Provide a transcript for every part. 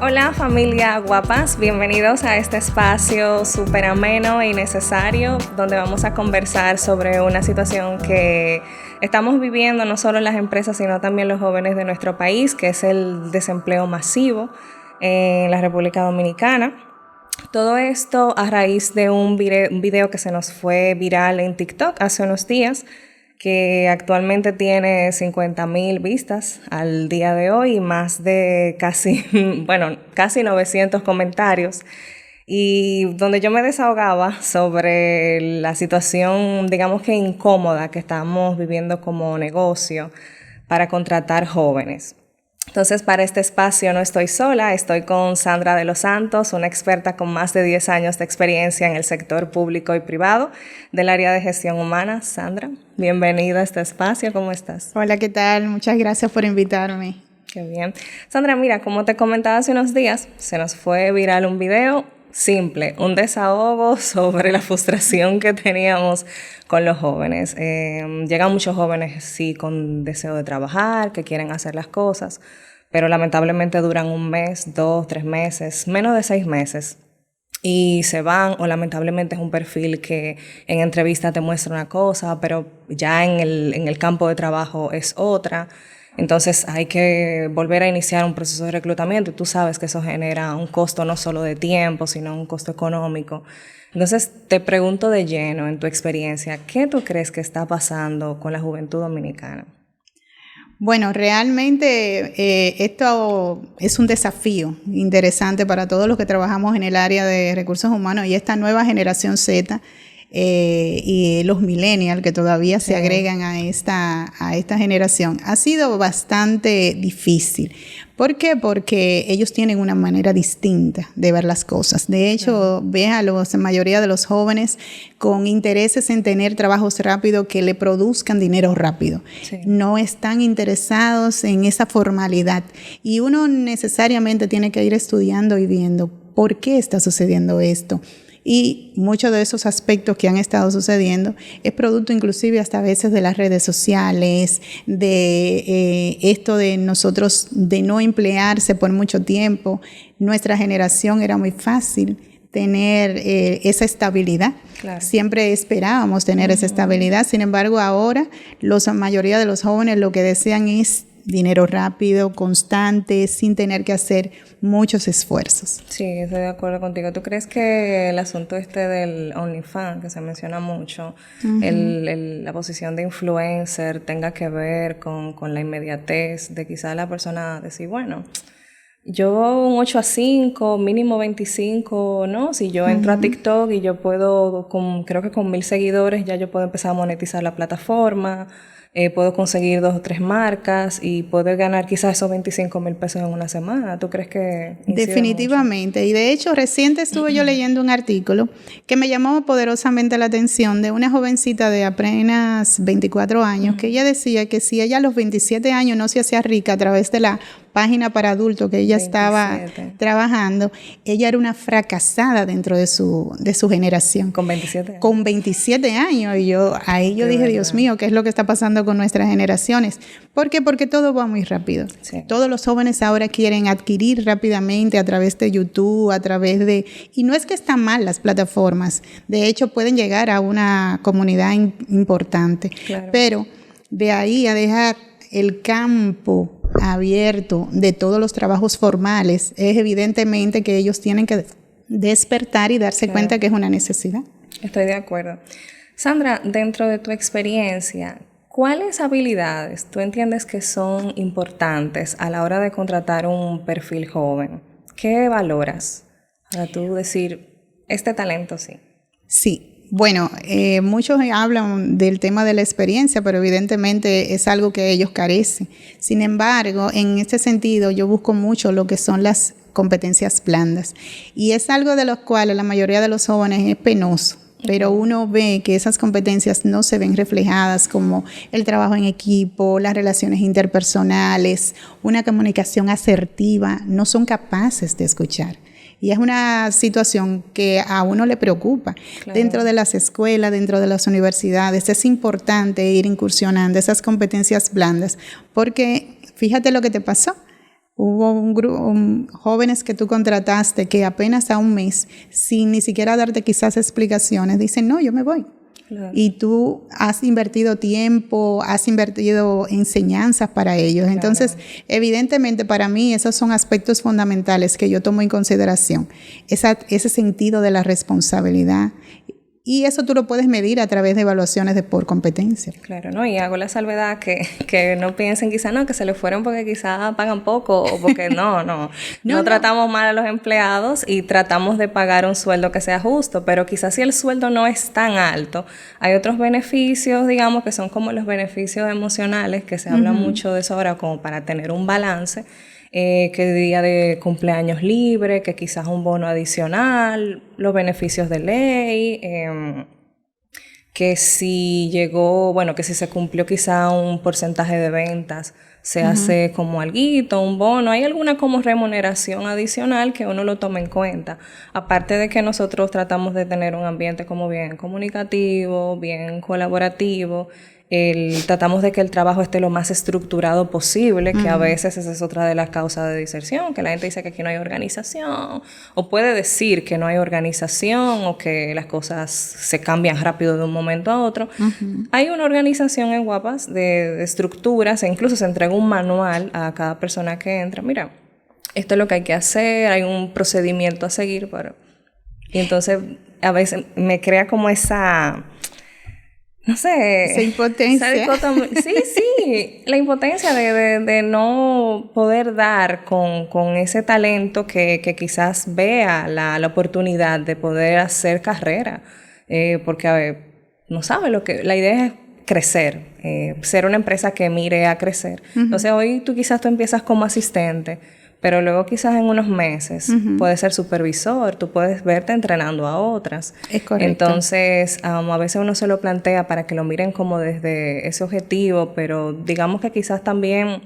Hola familia guapas, bienvenidos a este espacio súper ameno y necesario donde vamos a conversar sobre una situación que estamos viviendo no solo las empresas sino también los jóvenes de nuestro país, que es el desempleo masivo en la República Dominicana. Todo esto a raíz de un video que se nos fue viral en TikTok hace unos días, que actualmente tiene 50,000 vistas al día de hoy y más de casi 900 comentarios. Y donde yo me desahogaba sobre la situación, digamos que incómoda que estamos viviendo como negocio para contratar jóvenes. Entonces, para este espacio no estoy sola, estoy con Sandra de los Santos, una experta con más de 10 años de experiencia en el sector público y privado del área de gestión humana. Sandra, bienvenida a este espacio, ¿cómo estás? Hola, ¿qué tal? Muchas gracias por invitarme. Qué bien. Sandra, mira, como te comentaba hace unos días, se nos fue viral un video simple, un desahogo sobre la frustración que teníamos con los jóvenes. Llegan muchos jóvenes, sí, con deseo de trabajar, que quieren hacer las cosas, pero lamentablemente duran 1 mes, 2, 3 meses, menos de 6 meses. Y se van, o lamentablemente es un perfil que en entrevista te muestra una cosa, pero ya en el campo de trabajo es otra. Entonces hay que volver a iniciar un proceso de reclutamiento y tú sabes que eso genera un costo no solo de tiempo, sino un costo económico. Entonces te pregunto de lleno, en tu experiencia, ¿qué tú crees que está pasando con la juventud dominicana? Bueno, realmente esto es un desafío interesante para todos los que trabajamos en el área de recursos humanos y esta nueva generación Z y los millennials que todavía se agregan a esta generación. Ha sido bastante difícil. ¿Por qué? Porque ellos tienen una manera distinta de ver las cosas. De hecho, ves a la mayoría de los jóvenes con intereses en tener trabajos rápidos que le produzcan dinero rápido. Sí. No están interesados en esa formalidad. Y uno necesariamente tiene que ir estudiando y viendo por qué está sucediendo esto. Y muchos de esos aspectos que han estado sucediendo es producto inclusive hasta a veces de las redes sociales, de esto de nosotros de no emplearse por mucho tiempo. Nuestra generación era muy fácil tener esa estabilidad. Claro. Siempre esperábamos tener esa estabilidad. Sin embargo, ahora la mayoría de los jóvenes lo que desean es dinero rápido, constante, sin tener que hacer muchos esfuerzos. Sí, estoy de acuerdo contigo. ¿Tú crees que el asunto del OnlyFans, que se menciona mucho, la posición de influencer tenga que ver con la inmediatez de quizá la persona decir, bueno, yo un 8 a 5, mínimo 25, ¿no? Si yo entro a TikTok y yo puedo, creo que con 1,000 seguidores ya yo puedo empezar a monetizar la plataforma, puedo conseguir 2 o 3 marcas y poder ganar quizás esos 25,000 pesos en una semana. ¿Tú crees que definitivamente mucho? Y de hecho reciente estuve yo leyendo un artículo que me llamó poderosamente la atención de una jovencita de apenas 24 años que ella decía que si ella a los 27 años no se hacía rica a través de la página para adultos que ella 27. Estaba trabajando, ella era una fracasada dentro de su generación. Con 27 años. Con 27 años. Y yo dije, verdad. Dios mío, ¿qué es lo que está pasando con nuestras generaciones? ¿Por qué? Porque todo va muy rápido. Sí. Todos los jóvenes ahora quieren adquirir rápidamente a través de YouTube, a través de... Y no es que están mal las plataformas. De hecho, pueden llegar a una comunidad importante. Claro. Pero de ahí a dejar el campo abierto de todos los trabajos formales, es evidentemente que ellos tienen que despertar y darse cuenta que es una necesidad. Estoy de acuerdo. Sandra, dentro de tu experiencia, ¿cuáles habilidades tú entiendes que son importantes a la hora de contratar un perfil joven? ¿Qué valoras para tú decir, este talento sí? Sí. Bueno, muchos hablan del tema de la experiencia, pero evidentemente es algo que ellos carecen. Sin embargo, en este sentido, yo busco mucho lo que son las competencias blandas. Y es algo de lo cual la mayoría de los jóvenes es penoso. Pero uno ve que esas competencias no se ven reflejadas como el trabajo en equipo, las relaciones interpersonales, una comunicación asertiva, no son capaces de escuchar. Y es una situación que a uno le preocupa. Claro. Dentro de las escuelas, dentro de las universidades, es importante ir incursionando esas competencias blandas, porque fíjate lo que te pasó. Hubo un grupo, jóvenes que tú contrataste que apenas a un mes, sin ni siquiera darte quizás explicaciones, dicen, no, yo me voy. Claro. Y tú has invertido tiempo, has invertido enseñanzas para ellos. Claro. Entonces, evidentemente para mí esos son aspectos fundamentales que yo tomo en consideración. Ese sentido de la responsabilidad. Y eso tú lo puedes medir a través de evaluaciones de por competencia. Claro, ¿no? Y hago la salvedad que no piensen quizás, no, que se les fueron porque quizás pagan poco o porque no tratamos mal a los empleados y tratamos de pagar un sueldo que sea justo, pero quizás si el sueldo no es tan alto, hay otros beneficios, digamos, que son como los beneficios emocionales, que se habla mucho de eso ahora como para tener un balance. Que día de cumpleaños libre, que quizás un bono adicional, los beneficios de ley, que si que si se cumplió quizá un porcentaje de ventas, se hace como alguito, un bono, hay alguna como remuneración adicional que uno lo tome en cuenta. Aparte de que nosotros tratamos de tener un ambiente como bien comunicativo, bien colaborativo, tratamos de que el trabajo esté lo más estructurado posible, que a veces esa es otra de las causas de diserción, que la gente dice que aquí no hay organización, o puede decir que no hay organización, o que las cosas se cambian rápido de un momento a otro. Hay una organización en Guapas de estructuras, e incluso se entrega un manual a cada persona que entra. Mira, esto es lo que hay que hacer, hay un procedimiento a seguir, y entonces a veces me crea como esa... No sé. Esa impotencia. Sí, la impotencia de no poder dar con ese talento que quizás vea la oportunidad de poder hacer carrera. Porque, a ver, no sabe la idea es crecer, ser una empresa que mire a crecer. Entonces, hoy tú empiezas como asistente, pero luego quizás en unos meses puedes ser supervisor, tú puedes verte entrenando a otras. Es correcto. Entonces, a veces uno se lo plantea para que lo miren como desde ese objetivo, pero digamos que quizás también,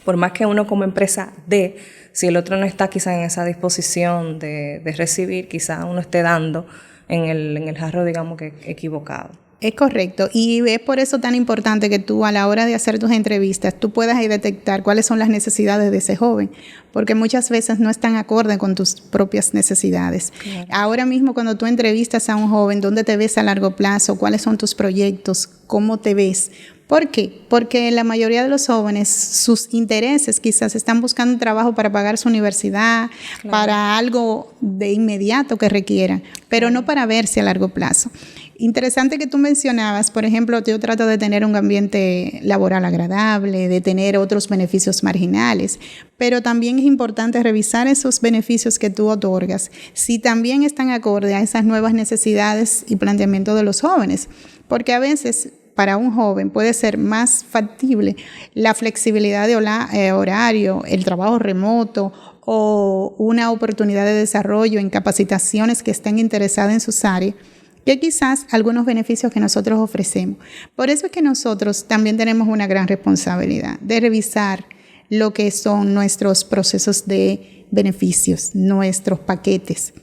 por más que uno como empresa dé, si el otro no está quizás en esa disposición de recibir, quizás uno esté dando en el jarro, digamos que equivocado. Es correcto, y es por eso tan importante que tú a la hora de hacer tus entrevistas, tú puedas ahí detectar cuáles son las necesidades de ese joven, porque muchas veces no están acorde con tus propias necesidades. Claro. Ahora mismo cuando tú entrevistas a un joven, ¿dónde te ves a largo plazo? ¿Cuáles son tus proyectos? ¿Cómo te ves? ¿Por qué? Porque la mayoría de los jóvenes, sus intereses quizás están buscando un trabajo para pagar su universidad, claro, para algo de inmediato que requieran, pero no para verse a largo plazo. Interesante que tú mencionabas, por ejemplo, yo trato de tener un ambiente laboral agradable, de tener otros beneficios marginales, pero también es importante revisar esos beneficios que tú otorgas, si también están acorde a esas nuevas necesidades y planteamientos de los jóvenes, porque a veces para un joven puede ser más factible la flexibilidad de horario, el trabajo remoto o una oportunidad de desarrollo en capacitaciones que estén interesadas en sus áreas, que quizás algunos beneficios que nosotros ofrecemos. Por eso es que nosotros también tenemos una gran responsabilidad de revisar lo que son nuestros procesos de beneficios, nuestros paquetes,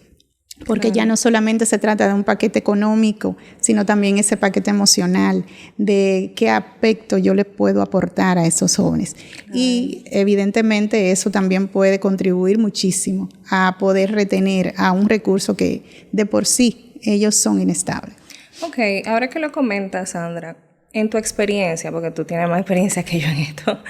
porque claro, ya no solamente se trata de un paquete económico, sino también ese paquete emocional, de qué aspecto yo le puedo aportar a esos jóvenes. Claro. Y evidentemente eso también puede contribuir muchísimo a poder retener a un recurso que de por sí ellos son inestables. Ok, ahora que lo comentas, Sandra, en tu experiencia, porque tú tienes más experiencia que yo en esto,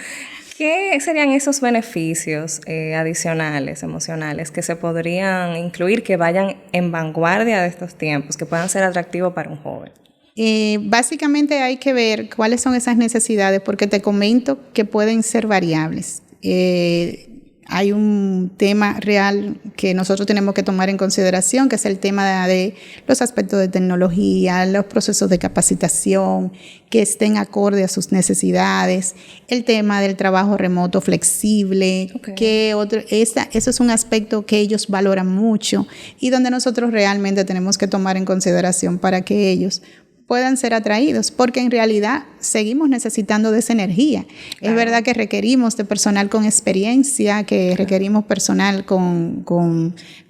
¿qué serían esos beneficios adicionales, emocionales, que se podrían incluir, que vayan en vanguardia de estos tiempos, que puedan ser atractivos para un joven? Básicamente hay que ver cuáles son esas necesidades, porque te comento que pueden ser variables. Hay un tema real que nosotros tenemos que tomar en consideración, que es el tema de los aspectos de tecnología, los procesos de capacitación que estén acorde a sus necesidades, el tema del trabajo remoto flexible, okay, eso es un aspecto que ellos valoran mucho y donde nosotros realmente tenemos que tomar en consideración para que ellos puedan ser atraídos, porque en realidad seguimos necesitando de esa energía. Claro. Es verdad que requerimos de personal con experiencia, que claro, requerimos personal con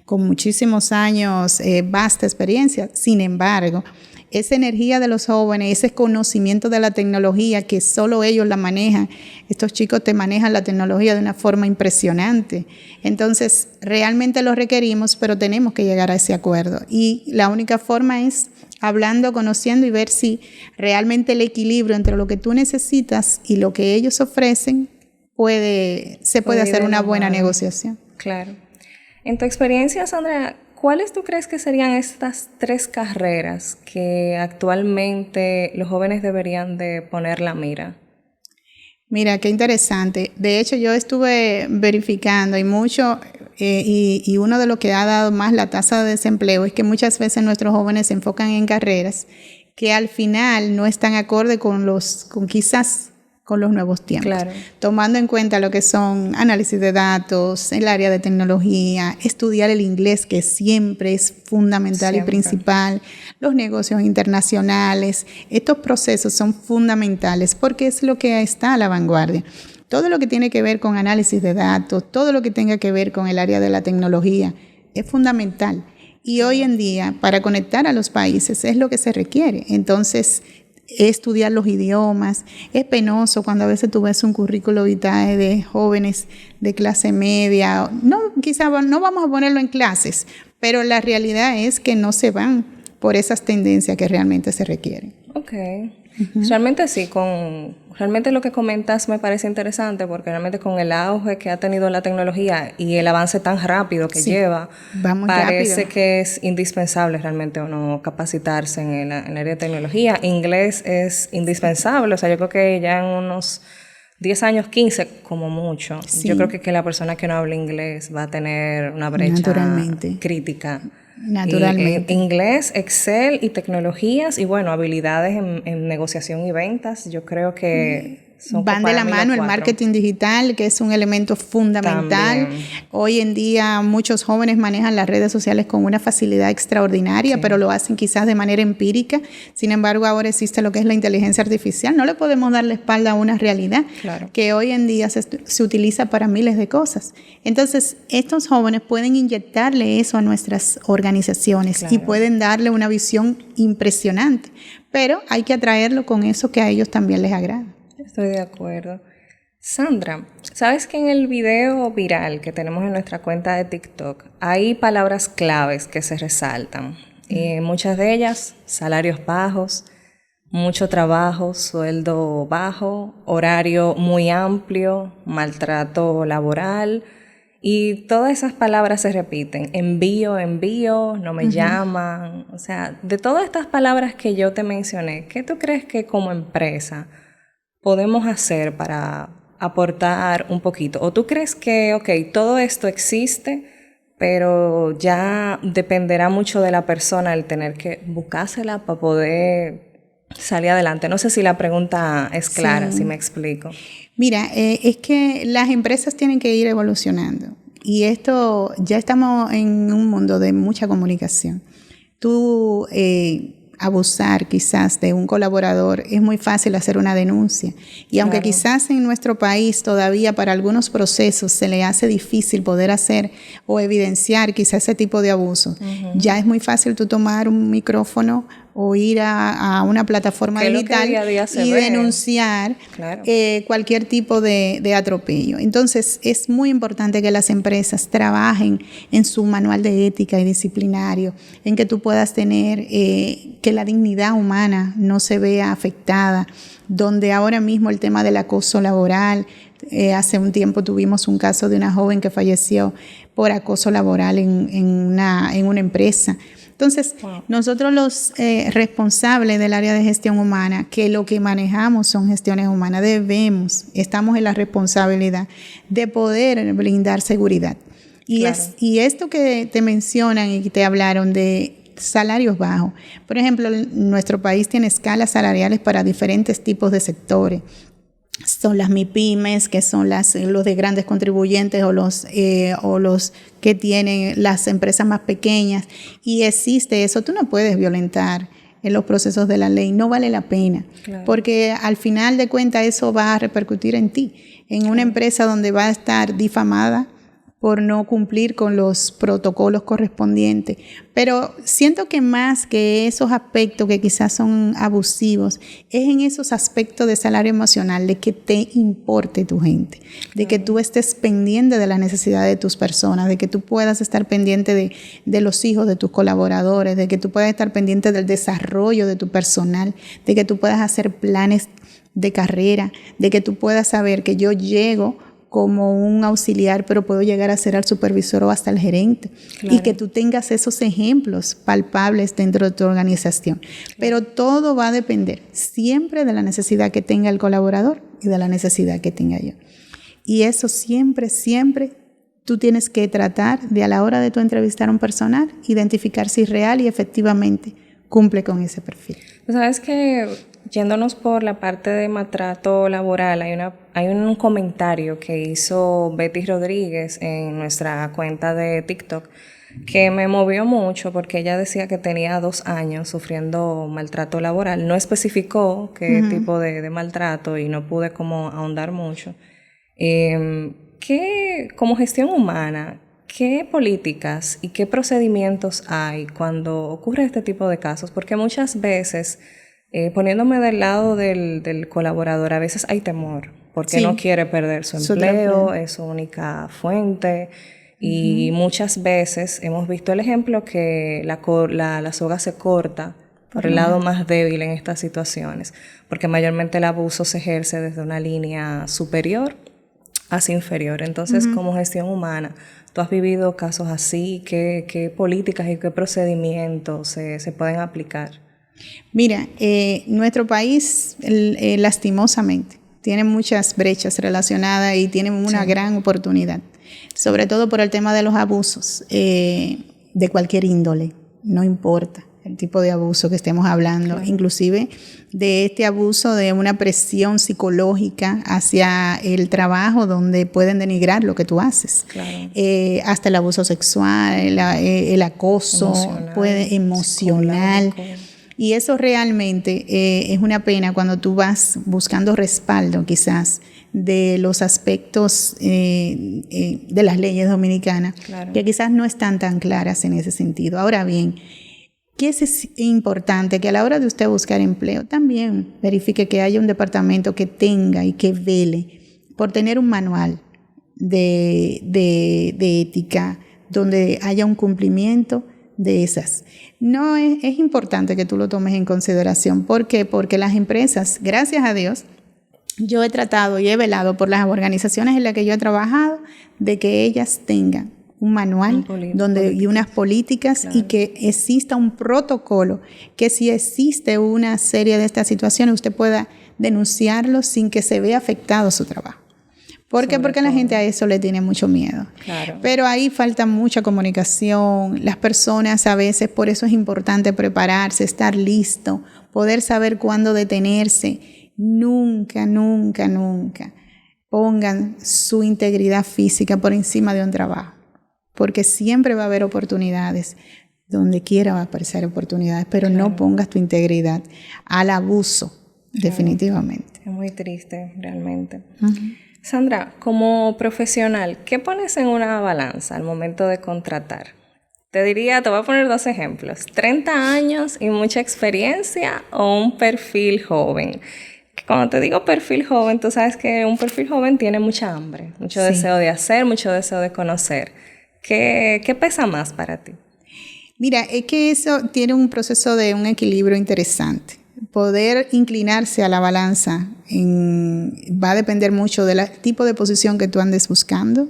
muchísimos años, vasta experiencia. Sin embargo, esa energía de los jóvenes, ese conocimiento de la tecnología que solo ellos la manejan. Estos chicos te manejan la tecnología de una forma impresionante. Entonces, realmente lo requerimos, pero tenemos que llegar a ese acuerdo. Y la única forma es hablando, conociendo y ver si realmente el equilibrio entre lo que tú necesitas y lo que ellos ofrecen se puede hacer una buena negociación. Claro. En tu experiencia, Sandra, ¿cuáles tú crees que serían estas 3 carreras que actualmente los jóvenes deberían de poner la mira? Mira, qué interesante. De hecho, yo estuve verificando y mucho, y uno de lo que ha dado más la tasa de desempleo es que muchas veces nuestros jóvenes se enfocan en carreras que al final no están acorde con los nuevos tiempos. Claro. Tomando en cuenta lo que son análisis de datos, el área de tecnología, estudiar el inglés, que siempre es fundamental y principal, los negocios internacionales. Estos procesos son fundamentales porque es lo que está a la vanguardia. Todo lo que tiene que ver con análisis de datos, todo lo que tenga que ver con el área de la tecnología, es fundamental. Y hoy en día, para conectar a los países, es lo que se requiere. Entonces, estudiar los idiomas, es penoso cuando a veces tú ves un currículo vitae de jóvenes de clase media, quizá no vamos a ponerlo en clases, pero la realidad es que no se van por esas tendencias que realmente se requieren. Okay. Realmente sí, realmente lo que comentas me parece interesante porque realmente con el auge que ha tenido la tecnología y el avance tan rápido que lleva, parece que es indispensable realmente uno capacitarse en el área de tecnología. Inglés es indispensable, o sea, yo creo que ya en unos 10 años, 15 como mucho, yo creo que la persona que no habla inglés va a tener una brecha crítica. Naturalmente. Inglés, Excel y tecnologías y bueno, habilidades en negociación y ventas, yo creo que van de la mano. El marketing digital, que es un elemento fundamental. También. Hoy en día muchos jóvenes manejan las redes sociales con una facilidad extraordinaria, pero lo hacen quizás de manera empírica. Sin embargo, ahora existe lo que es la inteligencia artificial. No le podemos dar la espalda a una realidad que hoy en día se utiliza para miles de cosas. Entonces, estos jóvenes pueden inyectarle eso a nuestras organizaciones y pueden darle una visión impresionante, pero hay que atraerlo con eso que a ellos también les agrada. Estoy de acuerdo. Sandra, ¿sabes que en el video viral que tenemos en nuestra cuenta de TikTok hay palabras claves que se resaltan? Muchas de ellas, salarios bajos, mucho trabajo, sueldo bajo, horario muy amplio, maltrato laboral, y todas esas palabras se repiten. Envío, no me llaman. O sea, de todas estas palabras que yo te mencioné, ¿qué tú crees que como empresa podemos hacer para aportar un poquito? ¿O tú crees que, todo esto existe, pero ya dependerá mucho de la persona el tener que buscársela para poder salir adelante? No sé si la pregunta es clara, si me explico. Mira, es que las empresas tienen que ir evolucionando y esto, ya estamos en un mundo de mucha comunicación. Tú abusar quizás de un colaborador, es muy fácil hacer una denuncia. Y aunque quizás en nuestro país todavía para algunos procesos se le hace difícil poder hacer o evidenciar quizás ese tipo de abuso, ya es muy fácil tú tomar un micrófono o ir a una plataforma digital y denunciar cualquier tipo de atropello. Entonces, es muy importante que las empresas trabajen en su manual de ética y disciplinario, en que tú puedas tener que la dignidad humana no se vea afectada, donde ahora mismo el tema del acoso laboral, hace un tiempo tuvimos un caso de una joven que falleció por acoso laboral en una empresa. Entonces, nosotros los responsables del área de gestión humana, que lo que manejamos son gestiones humanas, estamos en la responsabilidad de poder brindar seguridad. Y esto que te mencionan y que te hablaron de salarios bajos. Por ejemplo, nuestro país tiene escalas salariales para diferentes tipos de sectores. Son las MIPYMES, que son los de grandes contribuyentes o los que tienen las empresas más pequeñas. Y existe eso. Tú no puedes violentar en los procesos de la ley. No vale la pena. Porque al final de cuentas eso va a repercutir en ti. En una empresa donde va a estar difamada por no cumplir con los protocolos correspondientes. Pero siento que más que esos aspectos que quizás son abusivos, es en esos aspectos de salario emocional, de que te importe tu gente, de que tú estés pendiente de las necesidades de tus personas, de que tú puedas estar pendiente de los hijos de tus colaboradores, de que tú puedas estar pendiente del desarrollo de tu personal, de que tú puedas hacer planes de carrera, de que tú puedas saber que yo llego como un auxiliar, pero puedo llegar a ser al supervisor o hasta el gerente. Claro. Y que tú tengas esos ejemplos palpables dentro de tu organización. Claro. Pero todo va a depender siempre de la necesidad que tenga el colaborador y de la necesidad que tenga yo. Y eso siempre tú tienes que tratar de, a la hora de tu entrevistar a un personal, identificar si real y efectivamente cumple con ese perfil. ¿Sabes que yéndonos por la parte de maltrato laboral, hay un comentario que hizo Betty Rodríguez en nuestra cuenta de TikTok que me movió mucho porque ella decía que tenía 2 años sufriendo maltrato laboral. No especificó qué tipo de maltrato y no pude como ahondar mucho. Como gestión humana, ¿qué políticas y qué procedimientos hay cuando ocurre este tipo de casos? Porque muchas veces, poniéndome del lado del colaborador, a veces hay temor, porque no quiere perder su empleo, es su única fuente, y muchas veces hemos visto el ejemplo que la soga se corta por el lado más débil en estas situaciones, porque mayormente el abuso se ejerce desde una línea superior hacia inferior. Entonces, como gestión humana, ¿tú has vivido casos así? ¿Qué políticas y qué procedimientos se pueden aplicar? Mira, nuestro país, lastimosamente, tiene muchas brechas relacionadas y tiene una gran oportunidad, sobre todo por el tema de los abusos de cualquier índole, no importa el tipo de abuso que estemos hablando, inclusive de este abuso de una presión psicológica hacia el trabajo donde pueden denigrar lo que tú haces, hasta el abuso sexual, el acoso emocional. Y eso realmente es una pena cuando tú vas buscando respaldo quizás de los aspectos de las leyes dominicanas, que quizás no están tan claras en ese sentido. Ahora bien, ¿qué es importante? Que a la hora de usted buscar empleo también verifique que haya un departamento que tenga y que vele por tener un manual de ética donde haya un cumplimiento de esas. No es importante que tú lo tomes en consideración. ¿Por qué? Porque las empresas, gracias a Dios, yo he tratado y he velado por las organizaciones en las que yo he trabajado de que ellas tengan un manual y unas políticas y que exista un protocolo que si existe una serie de estas situaciones usted pueda denunciarlo sin que se vea afectado su trabajo. ¿Por qué? Porque la gente a eso le tiene mucho miedo. Pero ahí falta mucha comunicación. Las personas a veces, por eso es importante prepararse, estar listo, poder saber cuándo detenerse. Nunca pongan su integridad física por encima de un trabajo. Porque siempre va a haber oportunidades. Donde quiera va a aparecer oportunidades, pero no pongas tu integridad al abuso, definitivamente. Es muy triste, realmente. Sandra, como profesional, ¿qué pones en una balanza al momento de contratar? Te voy a poner 2 ejemplos. 30 años y mucha experiencia o un perfil joven. Cuando te digo perfil joven, tú sabes que un perfil joven tiene mucha hambre, mucho deseo de hacer, mucho deseo de conocer. ¿Qué pesa más para ti? Mira, es que eso tiene un proceso de un equilibrio interesante. Poder inclinarse a la balanza va a depender mucho del tipo de posición que tú andes buscando,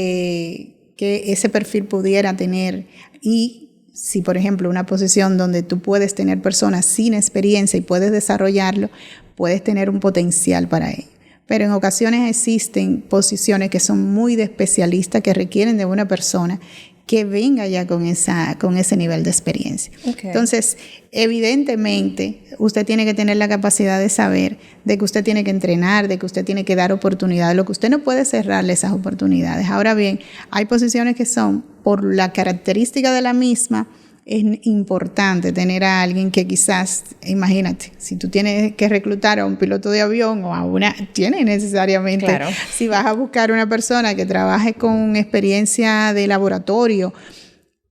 que ese perfil pudiera tener, y si por ejemplo una posición donde tú puedes tener personas sin experiencia y puedes desarrollarlo, puedes tener un potencial para ello. Pero en ocasiones existen posiciones que son muy de especialista que requieren de una persona que venga ya con ese nivel de experiencia. Entonces, evidentemente, usted tiene que tener la capacidad de saber de que usted tiene que entrenar, de que usted tiene que dar oportunidades, lo que usted no puede cerrarle esas oportunidades. Ahora bien, hay posiciones que son, por la característica de la misma, es importante tener a alguien que quizás, imagínate, si tú tienes que reclutar a un piloto de avión o a una, tienes necesariamente, claro, si vas a buscar una persona que trabaje con experiencia de laboratorio,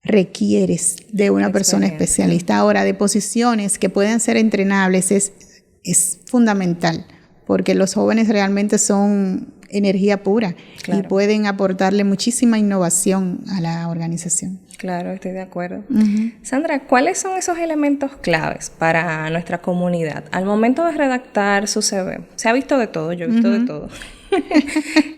requieres de una persona especialista. Ahora, de posiciones que puedan ser entrenables es fundamental, porque los jóvenes realmente son energía pura, claro, y pueden aportarle muchísima innovación a la organización. Claro, estoy de acuerdo. Sandra, ¿cuáles son esos elementos claves para nuestra comunidad al momento de redactar su CV? Se ha visto de todo, yo he visto de todo.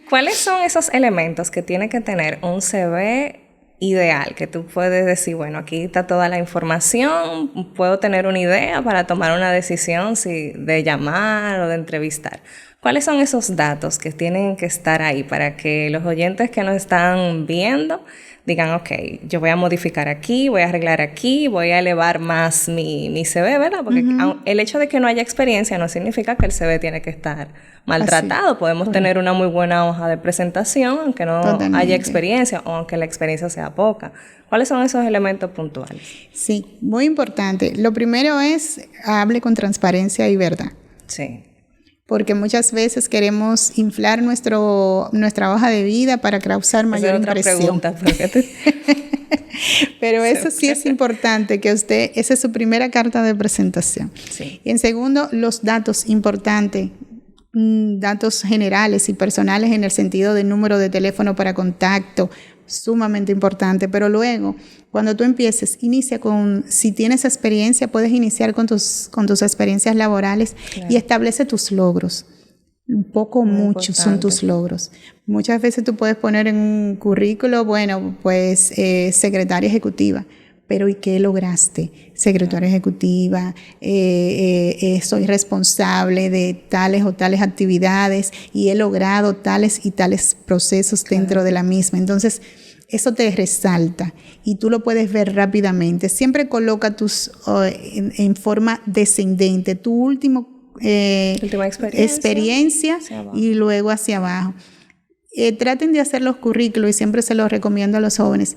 ¿Cuáles son esos elementos que tiene que tener un CV ideal? Que tú puedes decir, bueno, aquí está toda la información, puedo tener una idea para tomar una decisión de llamar o de entrevistar. ¿Cuáles son esos datos que tienen que estar ahí para que los oyentes que nos están viendo digan, ok, yo voy a modificar aquí, voy a arreglar aquí, voy a elevar más mi CV, ¿verdad? Porque el hecho de que no haya experiencia no significa que el CV tiene que estar maltratado. Así, podemos tener una muy buena hoja de presentación, aunque no haya experiencia o aunque la experiencia sea poca. ¿Cuáles son esos elementos puntuales? Sí, muy importante. Lo primero es, hable con transparencia y verdad. Sí. Porque muchas veces queremos inflar nuestra hoja de vida para causar mayor impresión. Pregunta, pero eso sí es importante, que esa es su primera carta de presentación. Sí. Y en segundo, los datos importantes, datos generales y personales en el sentido de número de teléfono para contacto, sumamente importante. Pero luego, cuando tú empieces, inicia si tienes experiencia, puedes iniciar con tus experiencias laborales, claro, y establece tus logros. Poco o mucho son tus logros. Muchas veces tú puedes poner en un currículo, bueno, pues secretaria ejecutiva. Pero ¿y qué lograste? Secretaria ejecutiva, soy responsable de tales o tales actividades y he logrado tales y tales procesos dentro de la misma. Entonces, eso te resalta y tú lo puedes ver rápidamente. Siempre coloca en forma descendente, tu última experiencia y luego hacia abajo. Traten de hacer los currículos y siempre se los recomiendo a los jóvenes.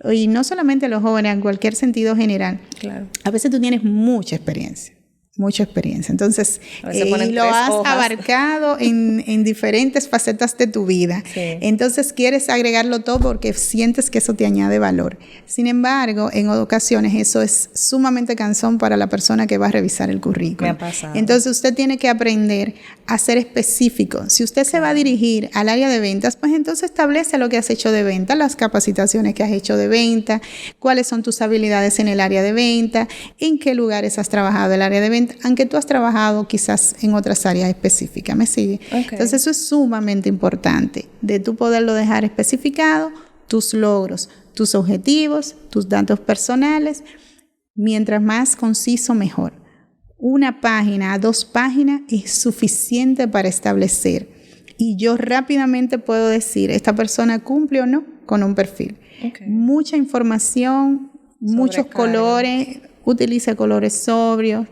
Y no solamente a los jóvenes, en cualquier sentido general. Claro. A veces tú tienes mucha experiencia. Entonces, y lo has abarcado en diferentes facetas de tu vida. Sí. Entonces, quieres agregarlo todo porque sientes que eso te añade valor. Sin embargo, en ocasiones eso es sumamente cansón para la persona que va a revisar el currículum. Me ha pasado. Entonces, usted tiene que aprender a ser específico. Si usted se va a dirigir al área de ventas, pues entonces establece lo que has hecho de venta, las capacitaciones que has hecho de venta, cuáles son tus habilidades en el área de venta, en qué lugares has trabajado el área de venta, aunque tú has trabajado quizás en otras áreas específicas. ¿Me sigue? Okay. Entonces eso es sumamente importante, de tú poderlo dejar especificado, tus logros, tus objetivos, tus datos personales. Mientras más conciso, mejor. 1 página a 2 páginas es suficiente para establecer. Y yo rápidamente puedo decir, ¿esta persona cumple o no con un perfil? Okay. Mucha información, muchos colores, utilice colores sobrios.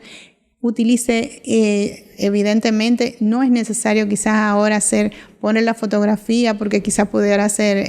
Utilice, evidentemente, no es necesario quizás ahora poner la fotografía porque quizás pudiera ser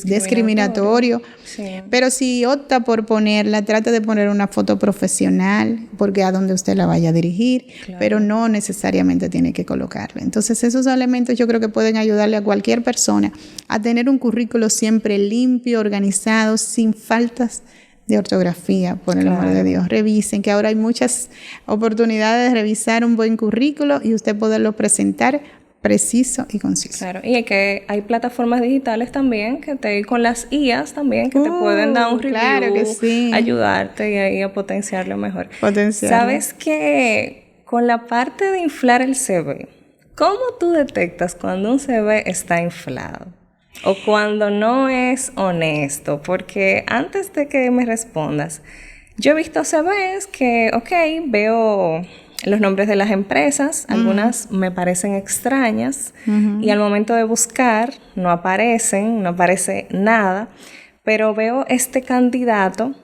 discriminatorio. Sí. Pero si opta por ponerla, trate de poner una foto profesional porque a donde usted la vaya a dirigir, claro, pero no necesariamente tiene que colocarla. Entonces esos elementos yo creo que pueden ayudarle a cualquier persona a tener un currículo siempre limpio, organizado, sin faltas de ortografía, por el amor de Dios. Revisen, que ahora hay muchas oportunidades de revisar un buen currículo y usted poderlo presentar preciso y conciso. Claro, y que hay plataformas digitales también con las IAs también que te pueden dar un review, claro que sí, ayudarte y ahí a potenciarlo mejor. ¿Sabes que con la parte de inflar el CV, cómo tú detectas cuando un CV está inflado? O cuando no es honesto, porque antes de que me respondas, yo he visto CVs que, veo los nombres de las empresas, algunas me parecen extrañas y al momento de buscar no aparece nada, pero veo este candidato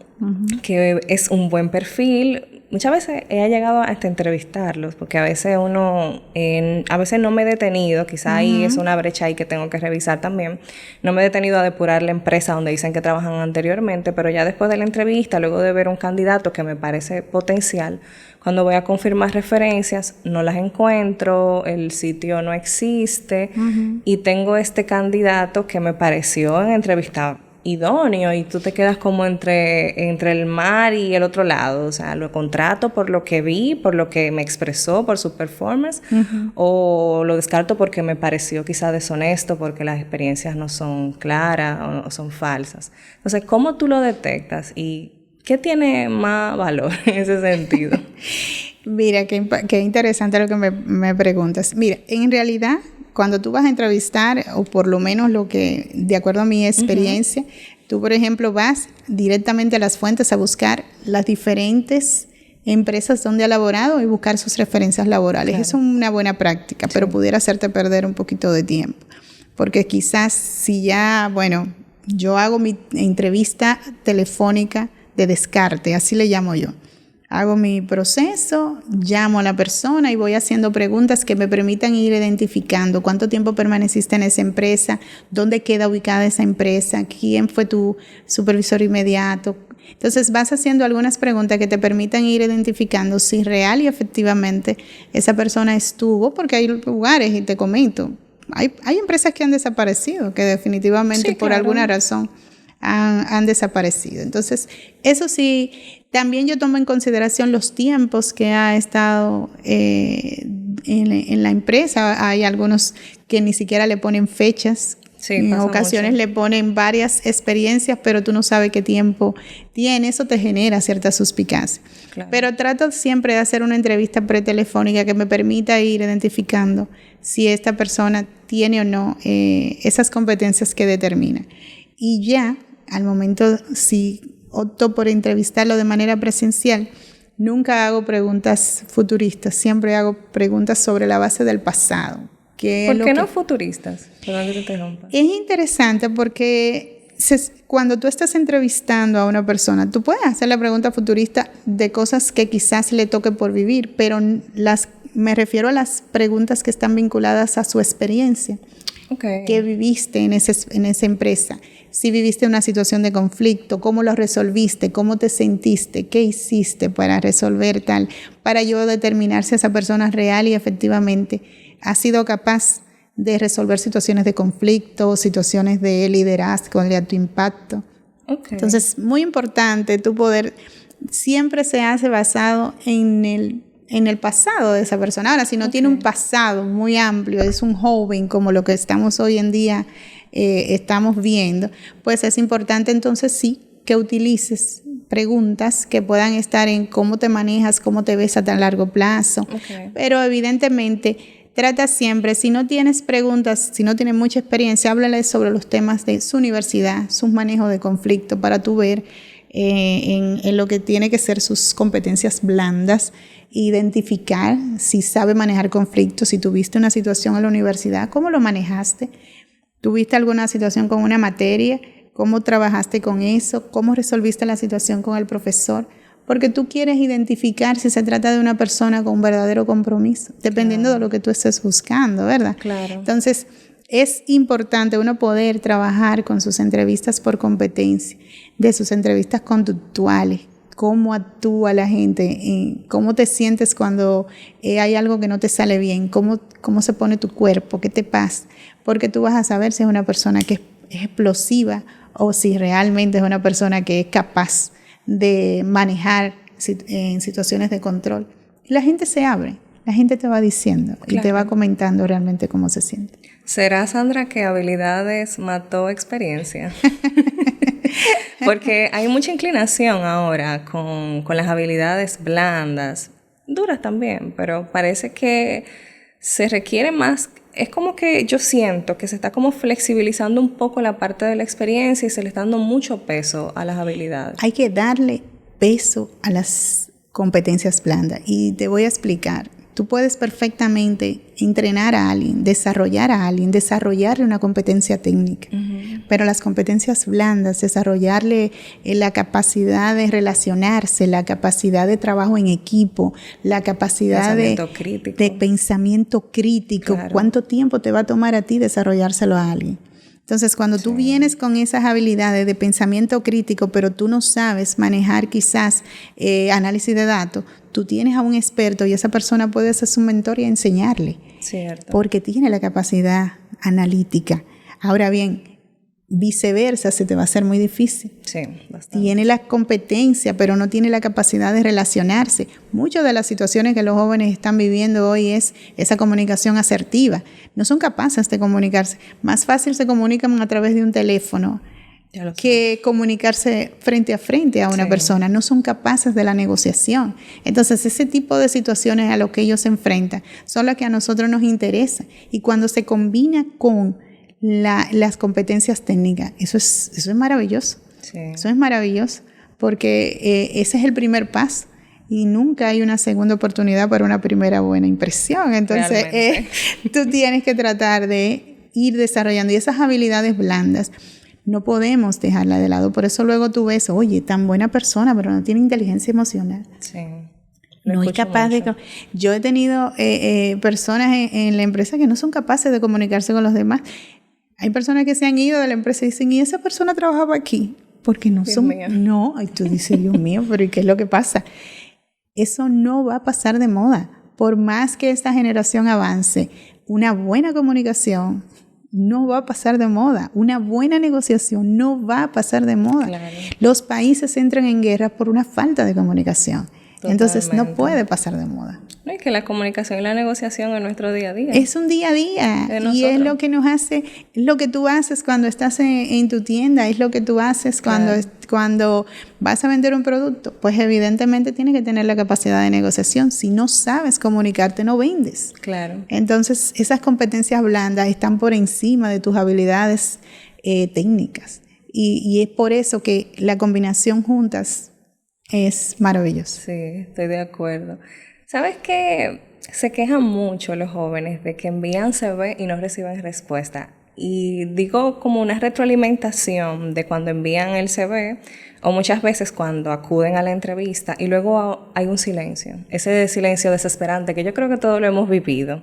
que es un buen perfil, muchas veces he llegado hasta entrevistarlos, porque a veces a veces no me he detenido, quizá ahí es una brecha ahí que tengo que revisar también, no me he detenido a depurar la empresa donde dicen que trabajan anteriormente, pero ya después de la entrevista, luego de ver un candidato que me parece potencial, cuando voy a confirmar referencias, no las encuentro, el sitio no existe, y tengo este candidato que me pareció en entrevista idóneo, y tú te quedas como entre el mar y el otro lado. O sea, lo contrato por lo que vi, por lo que me expresó, por su performance, o lo descarto porque me pareció quizá deshonesto, porque las experiencias no son claras o son falsas. Entonces, ¿cómo tú lo detectas y qué tiene más valor en ese sentido? Mira, qué interesante lo que me preguntas. Mira, en realidad, cuando tú vas a entrevistar, o por lo menos de acuerdo a mi experiencia, tú, por ejemplo, vas directamente a las fuentes a buscar las diferentes empresas donde ha laborado y buscar sus referencias laborales. Claro. Eso es una buena práctica, pero pudiera hacerte perder un poquito de tiempo. Porque quizás si ya, yo hago mi entrevista telefónica de descarte, así le llamo yo. Hago mi proceso, llamo a la persona y voy haciendo preguntas que me permitan ir identificando cuánto tiempo permaneciste en esa empresa, dónde queda ubicada esa empresa, quién fue tu supervisor inmediato. Entonces vas haciendo algunas preguntas que te permitan ir identificando si real y efectivamente esa persona estuvo, porque hay lugares, y te comento, hay empresas que han desaparecido, que definitivamente por alguna razón han desaparecido. Entonces, eso sí, también yo tomo en consideración los tiempos que ha estado en la empresa. Hay algunos que ni siquiera le ponen fechas. Sí, en ocasiones mucho. Le ponen varias experiencias, pero tú no sabes qué tiempo tiene. Eso te genera cierta suspicacia. Claro. Pero trato siempre de hacer una entrevista pretelefónica que me permita ir identificando si esta persona tiene o no esas competencias que determina. Y ya, al momento, si opto por entrevistarlo de manera presencial, nunca hago preguntas futuristas, siempre hago preguntas sobre la base del pasado. ¿Por qué no futuristas? Perdón que te interrumpa. Es interesante porque cuando tú estás entrevistando a una persona, tú puedes hacer la pregunta futurista de cosas que quizás le toque por vivir, pero me refiero a las preguntas que están vinculadas a su experiencia. Okay. ¿Qué viviste en esa empresa? Si viviste una situación de conflicto, ¿cómo lo resolviste? ¿Cómo te sentiste? ¿Qué hiciste para resolver tal? Para yo determinar si esa persona real y efectivamente ha sido capaz de resolver situaciones de conflicto, situaciones de liderazgo, de alto impacto. Okay. Entonces, muy importante tu poder, siempre se hace basado en el pasado de esa persona. Ahora, si no tiene un pasado muy amplio, es un joven como lo que estamos hoy en día estamos viendo, pues es importante entonces sí que utilices preguntas que puedan estar en cómo te manejas, cómo te ves a tan largo plazo. Okay. Pero evidentemente trata siempre, si no tienes preguntas, si no tienes mucha experiencia, háblale sobre los temas de su universidad, sus manejos de conflicto, para tú ver en lo que tiene que ser sus competencias blandas, identificar si sabe manejar conflictos, si tuviste una situación en la universidad, cómo lo manejaste, tuviste alguna situación con una materia, cómo trabajaste con eso, cómo resolviste la situación con el profesor, porque tú quieres identificar si se trata de una persona con un verdadero compromiso, dependiendo de lo que tú estés buscando, ¿verdad? Claro. Entonces, es importante uno poder trabajar con sus entrevistas por competencia, de sus entrevistas conductuales, cómo actúa la gente, cómo te sientes cuando hay algo que no te sale bien, cómo se pone tu cuerpo, qué te pasa, porque tú vas a saber si es una persona que es explosiva o si realmente es una persona que es capaz de manejar en situaciones de control. Y la gente se abre, la gente te va diciendo, claro, y te va comentando realmente cómo se siente. ¿Será, Sandra, que habilidades mató experiencia? Porque hay mucha inclinación ahora con las habilidades blandas, duras también, pero parece que se requiere más. Es como que yo siento que se está como flexibilizando un poco la parte de la experiencia y se le está dando mucho peso a las habilidades. Hay que darle peso a las competencias blandas y te voy a explicar. Tú puedes perfectamente entrenar a alguien, desarrollarle una competencia técnica, pero las competencias blandas, desarrollarle la capacidad de relacionarse, la capacidad de trabajo en equipo, la capacidad de pensamiento crítico. Claro. ¿Cuánto tiempo te va a tomar a ti desarrollárselo a alguien? Entonces, cuando tú vienes con esas habilidades de pensamiento crítico, pero tú no sabes manejar quizás análisis de datos, tú tienes a un experto y esa persona puede ser su mentor y enseñarle. Cierto. Porque tiene la capacidad analítica. Ahora bien, viceversa, se te va a hacer muy difícil. Sí, bastante. Tiene la competencia, pero no tiene la capacidad de relacionarse. Muchas de las situaciones que los jóvenes están viviendo hoy es esa comunicación asertiva. No son capaces de comunicarse. Más fácil se comunican a través de un teléfono que comunicarse frente a frente a una persona. No son capaces de la negociación. Entonces, ese tipo de situaciones a lo que ellos se enfrentan son las que a nosotros nos interesan. Y cuando se combina con las competencias técnicas, eso es maravilloso. Sí. Eso es maravilloso porque ese es el primer paso. Y nunca hay una segunda oportunidad para una primera buena impresión. Entonces, tú tienes que tratar de ir desarrollando. Y esas habilidades blandas no podemos dejarla de lado. Por eso luego tú ves, oye, tan buena persona, pero no tiene inteligencia emocional. Sí. No es capaz mucho. Yo he tenido personas en la empresa que no son capaces de comunicarse con los demás. Hay personas que se han ido de la empresa y dicen, ¿y esa persona trabajaba aquí? Porque no Dios son... Mío. No, y tú dices, Dios mío, pero ¿y qué es lo que pasa? Eso no va a pasar de moda. Por más que esta generación avance, una buena comunicación no va a pasar de moda. Una buena negociación no va a pasar de moda. Claro. Los países entran en guerra por una falta de comunicación. Totalmente. Entonces no puede pasar de moda. No, es que la comunicación y la negociación es nuestro día a día. Es un día a día. Y es lo que nos hace, lo que tú haces cuando estás en tu tienda, es lo que tú haces cuando vas a vender un producto. Pues evidentemente tienes que tener la capacidad de negociación. Si no sabes comunicarte, no vendes. Claro. Entonces, esas competencias blandas están por encima de tus habilidades técnicas. Y es por eso que la combinación juntas es maravillosa. Sí, estoy de acuerdo. ¿Sabes qué? Se quejan mucho los jóvenes de que envían CV y no reciben respuesta. Y digo como una retroalimentación de cuando envían el CV o muchas veces cuando acuden a la entrevista y luego hay un silencio. Ese silencio desesperante que yo creo que todos lo hemos vivido.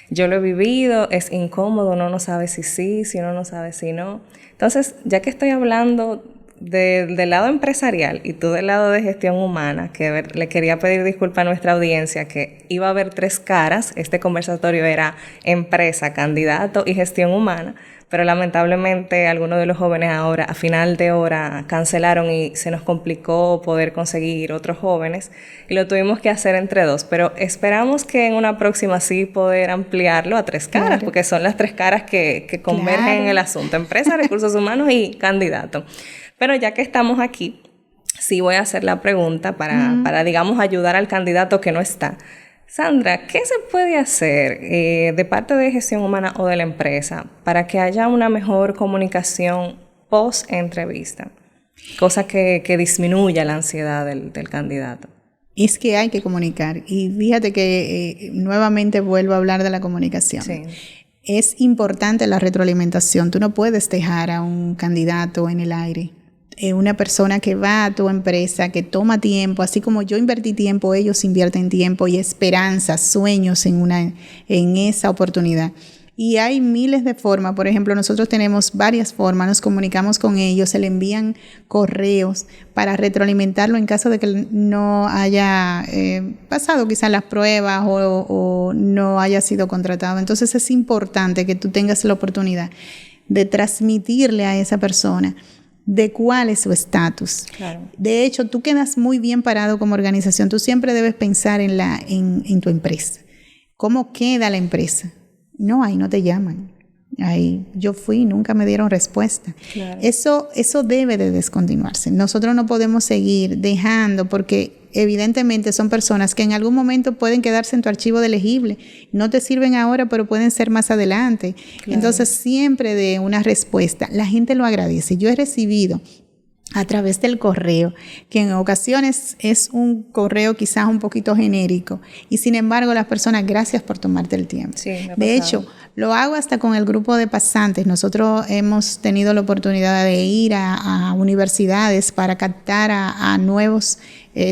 Yo lo he vivido, es incómodo, uno no sabe si sí, si uno no sabe si no. Entonces, ya que estoy hablando del lado empresarial y tú del lado de gestión humana, que le quería pedir disculpas a nuestra audiencia que iba a haber 3 caras. Este conversatorio era empresa, candidato y gestión humana, pero lamentablemente algunos de los jóvenes ahora a final de hora cancelaron y se nos complicó poder conseguir otros jóvenes y lo tuvimos que hacer entre 2, pero esperamos que en una próxima sí poder ampliarlo a 3 caras, claro, porque son las 3 caras que convergen en el asunto: empresa, recursos humanos y candidato. Pero ya que estamos aquí, sí voy a hacer la pregunta para digamos, ayudar al candidato que no está. Sandra, ¿qué se puede hacer de parte de gestión humana o de la empresa para que haya una mejor comunicación post-entrevista? Cosa que disminuya la ansiedad del candidato. Es que hay que comunicar. Y fíjate que nuevamente vuelvo a hablar de la comunicación. Sí. Es importante la retroalimentación. Tú no puedes dejar a un candidato en el aire. Una persona que va a tu empresa, que toma tiempo, así como yo invertí tiempo, ellos invierten tiempo y esperanzas, sueños en esa oportunidad. Y hay miles de formas. Por ejemplo, nosotros tenemos varias formas, nos comunicamos con ellos, se le envían correos para retroalimentarlo en caso de que no haya pasado quizás las pruebas o no haya sido contratado. Entonces es importante que tú tengas la oportunidad de transmitirle a esa persona de cuál es su estatus. Claro. De hecho, tú quedas muy bien parado como organización. Tú siempre debes pensar en tu empresa. ¿Cómo queda la empresa? No, ahí no te llaman. Ahí yo fui y nunca me dieron respuesta. Claro. Eso debe de descontinuarse. Nosotros no podemos seguir dejando, porque evidentemente son personas que en algún momento pueden quedarse en tu archivo de elegible. No te sirven ahora, pero pueden ser más adelante. Claro. Entonces, siempre de una respuesta. La gente lo agradece. Yo he recibido a través del correo, que en ocasiones es un correo quizás un poquito genérico, y sin embargo las personas, gracias por tomarte el tiempo. Sí, de hecho, lo hago hasta con el grupo de pasantes. Nosotros hemos tenido la oportunidad de ir a universidades para captar a nuevos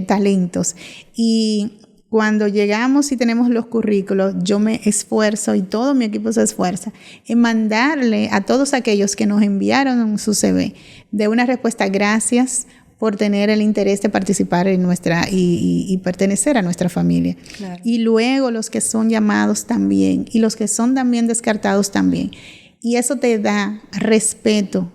talentos, y cuando llegamos y tenemos los currículos, yo me esfuerzo y todo mi equipo se esfuerza en mandarle a todos aquellos que nos enviaron su CV de una respuesta: gracias por tener el interés de participar en nuestra y pertenecer a nuestra familia. Claro. Y luego los que son llamados también, y los que son también descartados también. Y eso te da respeto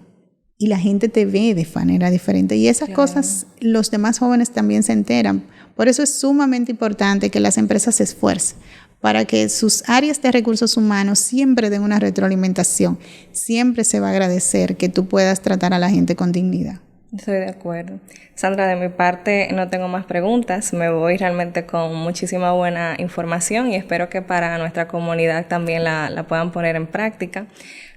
y la gente te ve de manera diferente. Y esas cosas los demás jóvenes también se enteran. Por eso es sumamente importante que las empresas se esfuercen para que sus áreas de recursos humanos siempre den una retroalimentación. Siempre se va a agradecer que tú puedas tratar a la gente con dignidad. Estoy de acuerdo. Sandra, de mi parte no tengo más preguntas. Me voy realmente con muchísima buena información y espero que para nuestra comunidad también la puedan poner en práctica.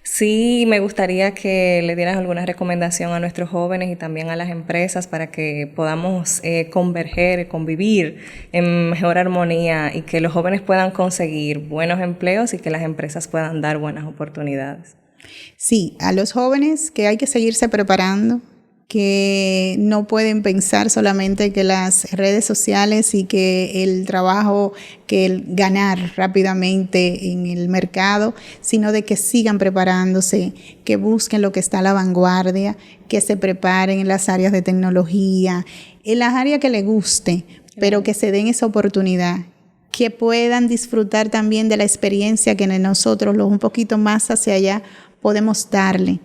Sí, me gustaría que le dieras alguna recomendación a nuestros jóvenes y también a las empresas para que podamos converger, convivir en mejor armonía y que los jóvenes puedan conseguir buenos empleos y que las empresas puedan dar buenas oportunidades. Sí, a los jóvenes que hay que seguirse preparando, que no pueden pensar solamente que las redes sociales y que el trabajo, que el ganar rápidamente en el mercado, sino de que sigan preparándose, que busquen lo que está a la vanguardia, que se preparen en las áreas de tecnología, en las áreas que les guste, pero que se den esa oportunidad, que puedan disfrutar también de la experiencia que nosotros, los un poquito más hacia allá, podemos darle.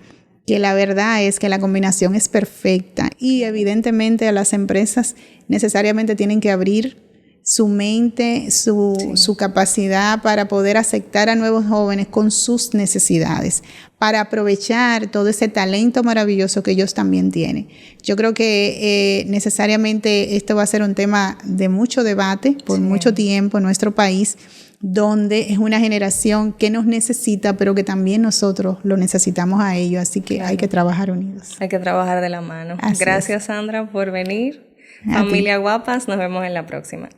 Que la verdad es que la combinación es perfecta y evidentemente a las empresas necesariamente tienen que abrir su mente, su capacidad para poder aceptar a nuevos jóvenes con sus necesidades, para aprovechar todo ese talento maravilloso que ellos también tienen. Yo creo que necesariamente esto va a ser un tema de mucho debate por mucho tiempo en nuestro país, donde es una generación que nos necesita, pero que también nosotros lo necesitamos a ellos, así que hay que trabajar unidos. Hay que trabajar de la mano. Así Gracias, es. Sandra, por venir. A Familia ti. Guapas, nos vemos en la próxima.